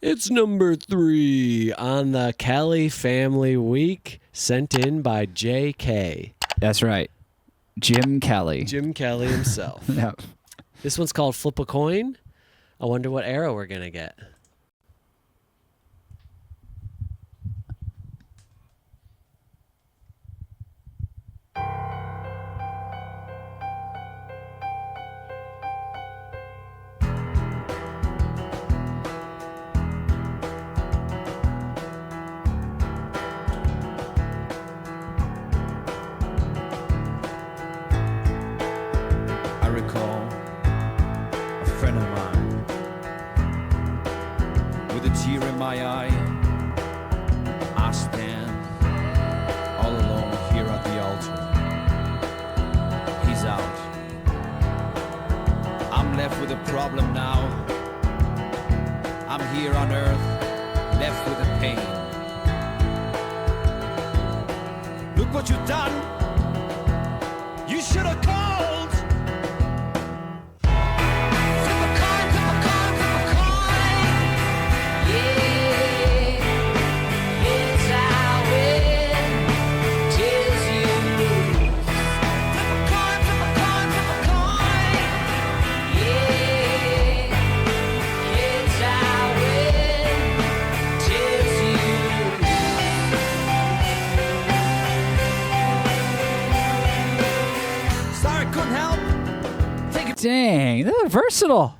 It's number 3 on the Kelly Family Week, sent in by J.K. That's right. Jim Kelly. Jim Kelly himself. Yep. This one's called Flip a Coin. I wonder what arrow we're going to get. I recall a friend of mine with a tear in my eye. I stand all alone here at the altar. He's out. I'm left with a problem now. I'm here on earth, left with a pain. Look what you've done. You should have called. Dang, they're versatile.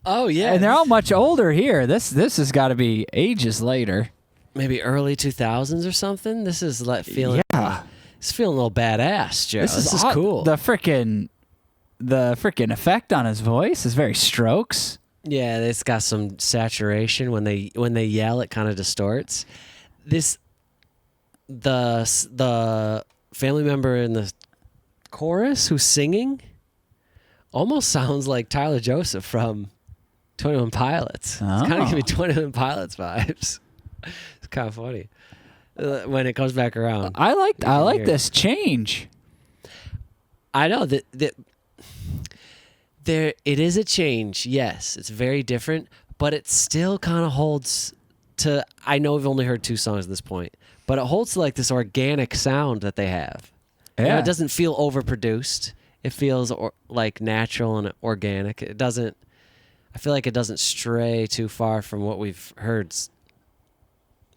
Oh, yeah. And they're all much older here. This has got to be ages later. Maybe early 2000s or something. This is like feeling. Yeah. It's feeling a little badass, Joe. This is hot. cool. The freaking effect on his voice is very Strokes. Yeah, it's got some saturation. When they yell, it kind of distorts. The family member in the chorus who's singing almost sounds like Tyler Joseph from 21 Pilots. It's kind of giving me 21 Pilots vibes. It's kind of funny when it comes back around. I like this change. I know that there it is a change. Yes, it's very different, but it still kind of holds to. I know we've only heard 2 songs at this point, but it holds to like this organic sound that they have. Yeah, You know, it doesn't feel overproduced. It feels like natural and organic. It doesn't. I feel like it doesn't stray too far from what we've heard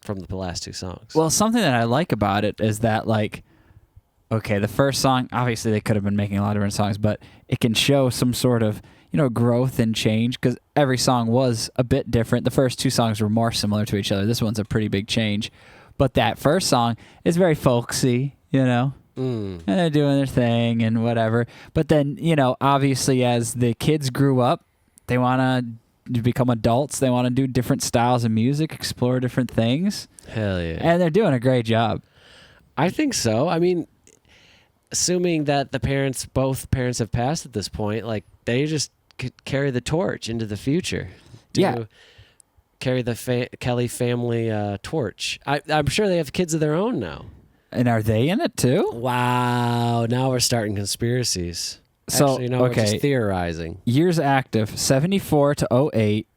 from the last 2 songs. Well, something that I like about it is that, like, okay, the first song, obviously they could have been making a lot of different songs, but it can show some sort of, growth and change because every song was a bit different. The first 2 songs were more similar to each other. This one's a pretty big change. But that first song is very folksy, And they're doing their thing and whatever. But then, obviously as the kids grew up, they want to become adults. They want to do different styles of music, explore different things. Hell yeah. And they're doing a great job. I think so. I mean, assuming that both parents have passed at this point, like they just could carry the torch into the future. Carry the Kelly family torch. I'm sure they have kids of their own now. And are they in it too? Wow. Now we're starting conspiracies. So, actually, no, we're just theorizing. Years active, 74 to 08,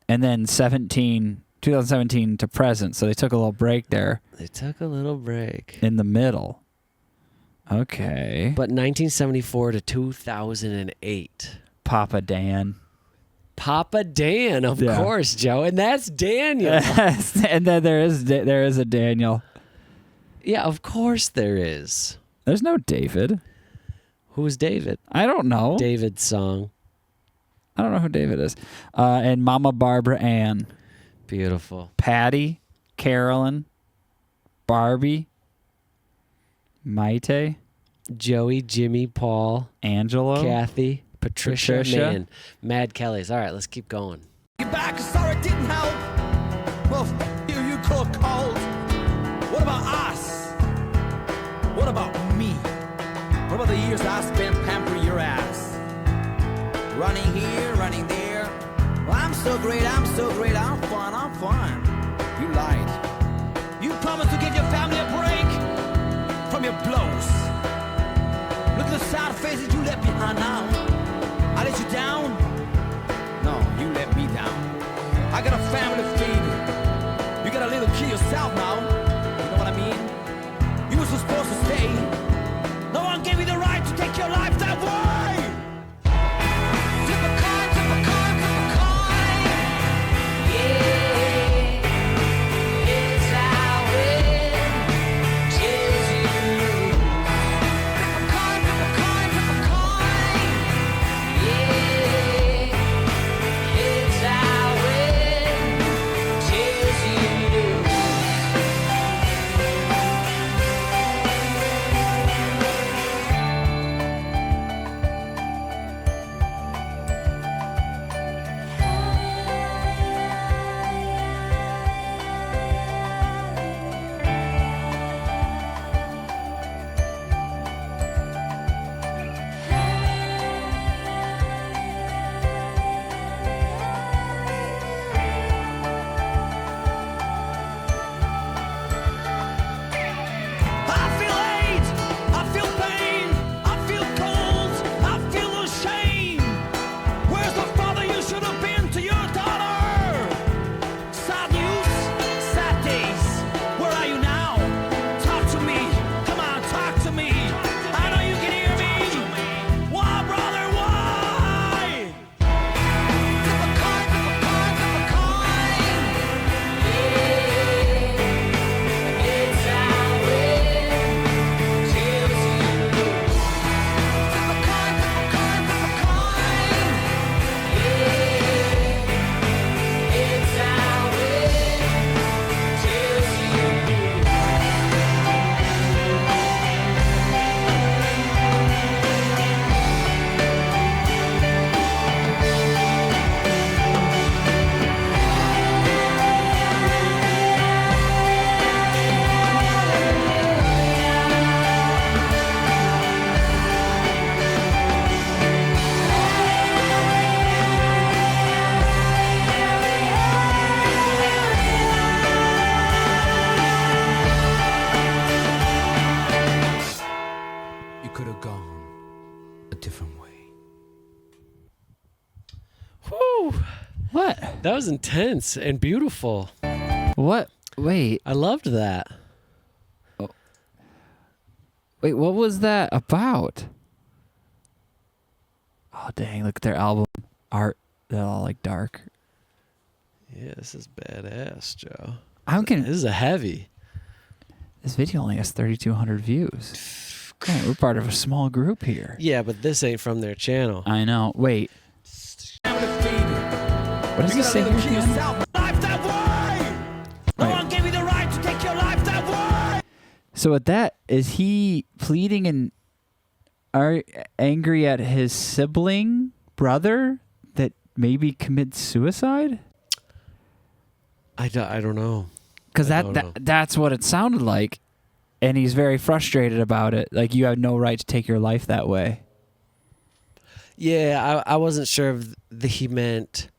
and then 2017 to present. So they took a little break there. They took a little break. In the middle. Okay. But 1974 to 2008. Papa Dan. Papa Dan, of course, Joe. And that's Daniel. And then there is a Daniel. Yeah, of course there is. There's no David. Who's David? I don't know. David's song. I don't know who David is. And Mama Barbara Ann. Beautiful. Patty, Carolyn, Barbie, Maite, Joey, Jimmy, Paul, Angelo, Kathy, Patricia. Man, Mad Kellys. All right, let's keep going. Get back, sorry it didn't help. Well, you caught cold. What about us? What about me? What about the years I spent pampering your ass? Running here, running there. Well, I'm so great, I'm fun. You lied. You promised to give your family a break from your blows. Look at the sad faces you left behind now. I let you down? No, you let me down. I got a family. family feed. You got a little kid yourself now. You know what I mean? You were supposed to stay. No one gave you the right to take your life that way. Flip a coin, flip a coin, flip a coin. Yeah, it's how it kills you. Flip a coin, flip a coin, flip a coin. Yeah, it's how it kills you. I feel hate, I feel pain, I feel cold, I feel ashamed. Where's the father you should have been to your daughter? Sad news, sad days. Where are you now? Talk to me, come on, talk to me. I know you can hear me. Why, brother, why? Flip a coin, flip a coin, flip a coin. Yeah, it's how it kills you. Flip a coin, flip a coin, flip a coin. Yeah, it's how it kills you. You could have gone a different way. Whew. What? That was intense and beautiful. What? Wait. I loved that. Wait, what was that about? Oh, dang. Look at their album art. They're all like dark. Yeah, this is badass, Joe. I'm This gonna. is a heavy. This video only has 3,200 views. Man, we're part of a small group here. Yeah, but this ain't from their channel. I know. Wait. Family feed. What does You he got a say little here kid again? yourself. Life that way. No Right. one gave you the right to take your life that way. So with that, is he pleading and are angry at his sibling brother that maybe commits suicide? I don't know. Because I don't know. that's what it sounded like, and he's very frustrated about it. Like, you have no right to take your life that way. Yeah, I wasn't sure if he meant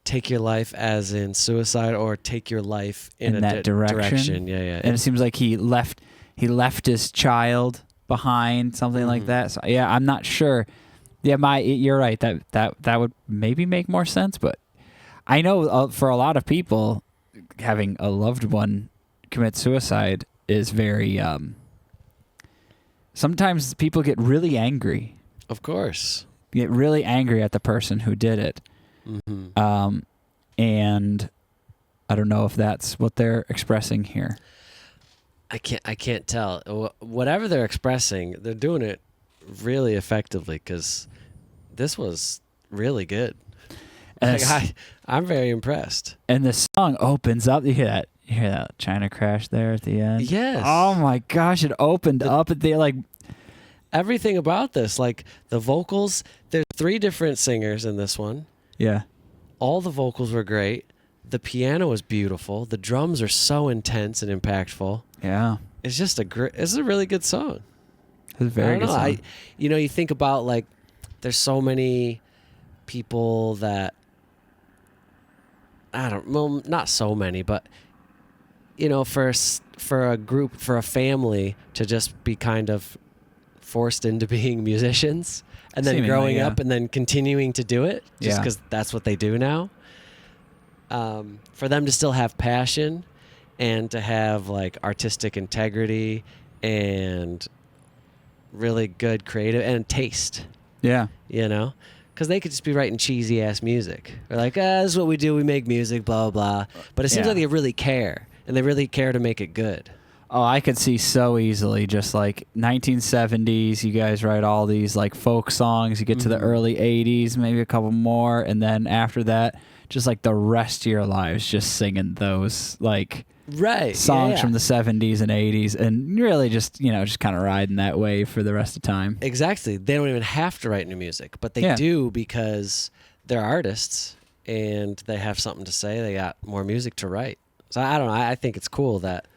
take your life as in suicide or take your life in a that direction. Yeah, yeah. And it seems like he left his child behind, something like that. So yeah, I'm not sure. Yeah, you're right. That would maybe make more sense, but I know for a lot of people, having a loved one commit suicide is very. Sometimes people get really angry. Of course. Get really angry at the person who did it. Mm-hmm. And I don't know if that's what they're expressing here. I can't tell. Whatever they're expressing, they're doing it really effectively because this was really good. And, Like, I'm very impressed. and the song opens up. You hear that China Crash there at the end? Yes. Oh my gosh, it opened up at the like. Everything about this, like the vocals, there's 3 different singers in this one. Yeah. All the vocals were great. The piano was beautiful. The drums are so intense and impactful. Yeah. It's just it's a really good song. It's a very I good don't know. song. You think about like, there's so many people that well, not so many, but for a group, for a family to just be kind of forced into being musicians and then Seemingly, growing yeah. up and then continuing to do it just Yeah. because that's what they do now. for them to still have passion and to have like artistic integrity and really good creative and taste, Yeah. you know, because they could just be writing cheesy ass music. They're like, this is what we do. We make music, blah, blah, blah. But it seems Yeah. like they really care, and they really care to make it good. Oh, I could see so easily just like 1970s, you guys write all these like folk songs, you get to the early 80s, maybe a couple more, and then after that, just like the rest of your lives just singing those like Right. songs yeah. from the 70s and 80s and really just, just kind of riding that wave for the rest of time. Exactly. They don't even have to write new music, but they Yeah. do because they're artists and they have something to say. They got more music to write. So I don't know. I think it's cool that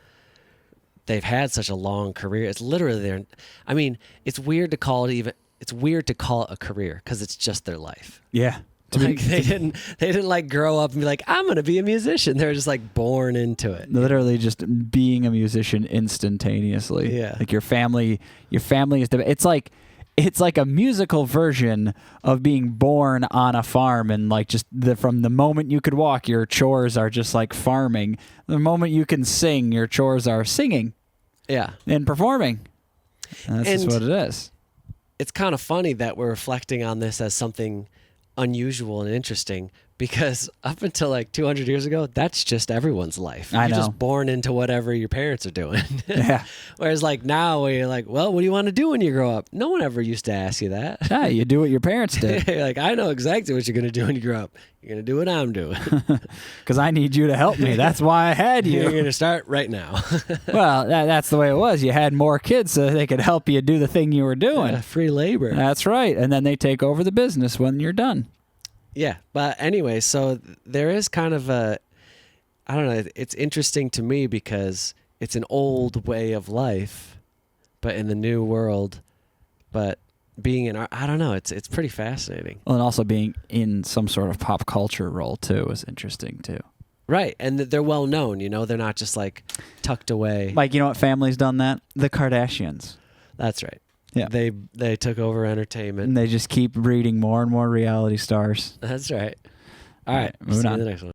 they've had such a long career. It's literally their. I mean, it's weird to call it a career because it's just their life. Yeah. Like they didn't like grow up and be like, I'm gonna be a musician. They're just like born into it. Literally just being a musician instantaneously. Yeah. Like your family is it's like a musical version of being born on a farm, and like just from the moment you could walk, your chores are just like farming. The moment you can sing, your chores are singing Yeah. and performing. And that's just And- what it is. It's kind of funny that we're reflecting on this as something unusual and interesting because up until like 200 years ago, that's just everyone's life. I You're know. just born into whatever your parents are doing. Yeah. Whereas like now where you're like, well, what do you want to do when you grow up? No one ever used to ask you that. Yeah, you do what your parents did. You're like, I know exactly what you're going to do when you grow up. You're going to do what I'm doing. Because I need you to help me. That's why I had You're you. going to start right now. Well, that's the way it was. You had more kids so they could help you do the thing you were doing. Free labor. That's right. And then they take over the business when you're done. Yeah, but anyway, so there is kind of I don't know, it's interesting to me because it's an old way of life, but in the new world, but being in I don't know, it's pretty fascinating. Well, and also being in some sort of pop culture role, too, is interesting, too. Right, and they're well known, they're not just like tucked away. Like, you know what family's done that? The Kardashians. That's right. Yeah. They took over entertainment. And they just keep breeding more and more reality stars. That's right. All right, moving see you on. in the next one.